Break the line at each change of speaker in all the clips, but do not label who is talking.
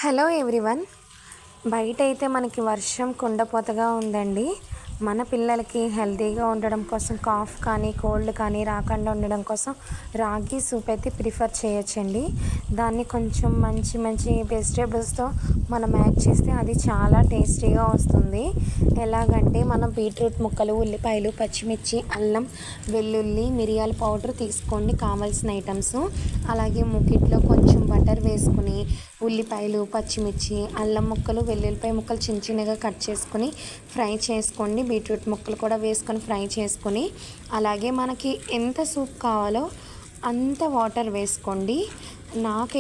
Hello everyone. బయట అయితే మనకి వర్షం కుండపోతగా ఉందండి. మన పిల్లలకి హెల్తీగా ఉండడం కోసం కాఫ్ కానీ కోల్డ్ కానీ రాకుండా ఉండడం కోసం రాగి సూప్ అయితే ప్రిఫర్ చేయొచ్చండి. దాన్ని కొంచెం మంచి మంచి వెజిటేబుల్స్తో మనం యాడ్ చేస్తే అది చాలా టేస్టీగా వస్తుంది. ఎలాగంటే మనం బీట్రూట్ ముక్కలు, ఉల్లిపాయలు, పచ్చిమిర్చి, అల్లం, వెల్లుల్లి, మిరియాల పౌడర్ తీసుకోండి కావాల్సిన ఐటమ్స్. అలాగే మూకిట్లో కొంచెం బటర్ వేసుకుని ఉల్లిపాయలు, పచ్చిమిర్చి, అల్లం ముక్కలు, వెల్లుల్లిపాయ ముక్కలు చిన్న చిన్నగా కట్ చేసుకొని ఫ్రై చేసుకోండి. బీట్రూట్ ముక్కలు కూడా వేసుకొని ఫ్రై చేసుకొని అలాగే మనకి ఎంత సూప్ కావాలో అంత వాటర్ వేసుకోండి. నాకు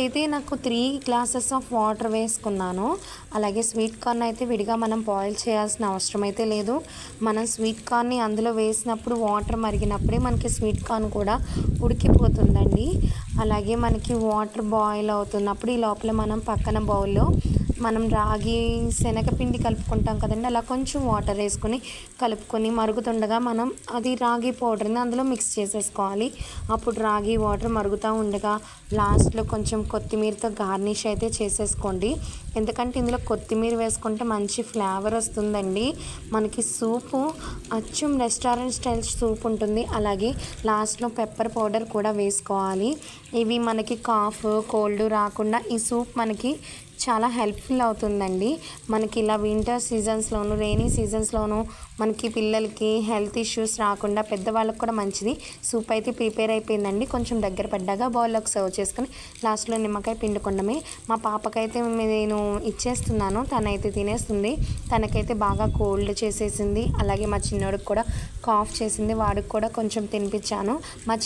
3 గ్లాసెస్ ఆఫ్ వాటర్ వేసుకున్నాను. అలాగే స్వీట్ కార్న్ అయితే విడిగా మనం బాయిల్ చేయాల్సిన అవసరం అయితే లేదు. మనం స్వీట్ కార్న్ని అందులో వేసినప్పుడు వాటర్ మరిగినప్పుడే మనకి స్వీట్ కార్న్ కూడా ఉడికిపోతుందండి. అలాగే మనకి వాటర్ బాయిల్ అవుతున్నప్పుడు ఈ లోపల మనం పక్కన బౌల్లో మనం రాగి శనగపిండి కలుపుకుంటాం కదండి, అలా కొంచెం వాటర్ వేసుకొని కలుపుకొని మరుగుతుండగా మనం అది రాగి పౌడర్ని అందులో మిక్స్ చేసేసుకోవాలి. అప్పుడు రాగి వాటర్ మరుగుతూ ఉండగా లాస్ట్లో కొంచెం కొత్తిమీరతో గార్నిష్ అయితే చేసేసుకోండి. ఎందుకంటే ఇందులో కొత్తిమీర వేసుకుంటే మంచి ఫ్లేవర్ వస్తుందండి. మనకి సూపు అచ్చం రెస్టారెంట్ స్టైల్ సూప్ ఉంటుంది. అలాగే లాస్ట్లో పెప్పర్ పౌడర్ కూడా వేసుకోవాలి. ఇవి మనకి కాఫ్ కోల్డ్ రాకుండా ఈ సూప్ మనకి చాలా హెల్ప్ఫుల్ అవుతుందండి. మనకి ఇలా వింటర్ సీజన్స్లోను రెయినీ సీజన్స్లోను మనకి పిల్లలకి హెల్త్ ఇష్యూస్ రాకుండా పెద్దవాళ్ళకి కూడా మంచిది. సూప్ అయితే ప్రిపేర్ అయిపోయిందండి. కొంచెం దగ్గర పడ్డాక బౌల్లోకి సర్వ్ చేసుకొని లాస్ట్లో నిమ్మకాయ పిండుకోవడమే. మా పాపకైతే నేను ఇచ్చేస్తున్నాను, తనైతే తినేస్తుంది. తనకైతే బాగా కోల్డ్ చేసేసింది. అలాగే మా చిన్నోడికి కూడా కాఫ్ చేసింది, వాడికి కూడా కొంచెం తినిపించాను. మా